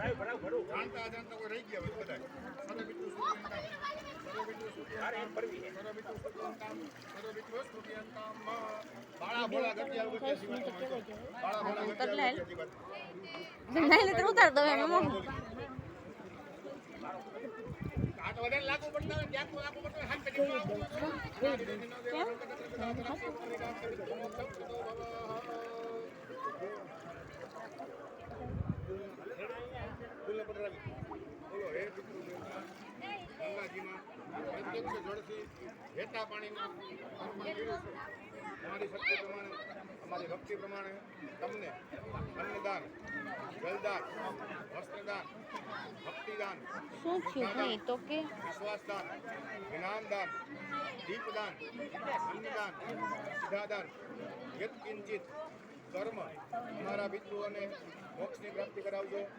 જાણતા અજાણતા કોઈ રહી ગયા હોય બધા સર્વપિતૃ સુખિયંતામ સર્વપિતૃ સુખિયંતામ સર્વપિતૃ સુખિયંતામ સર્વપિતૃ સુખિયંતામ બાળા ભોળા ગઢિયા વગર જીવન બાળા ભોળા ગઢિયા વગર જીવન નહીં તો ઉતાર દો એમ આ તો વધારે લાગુ પડતા હોય ક્યાંક લાગુ પડતા હોય હાથ પેટીમાં ગંગાજીમાં પ્રત્યક્ષ જળથી વહેતા પાણીમાં અર્પણ કર્યું છે. અમારી શક્તિ પ્રમાણે અમારી ભક્તિ પ્રમાણે તમને અન્નદાન, જલદાન, વસ્ત્રદાન, ભક્તિદાન, શું થયું તો કે વિશ્વાસદાન, જ્ઞાનદાન, દીપદાન, અન્નદાન, સિદ્ધાદાન, યત્કિંચિત કર્મ અમારા પિતૃઓને મોક્ષની પ્રાપ્તિ કરાવજો.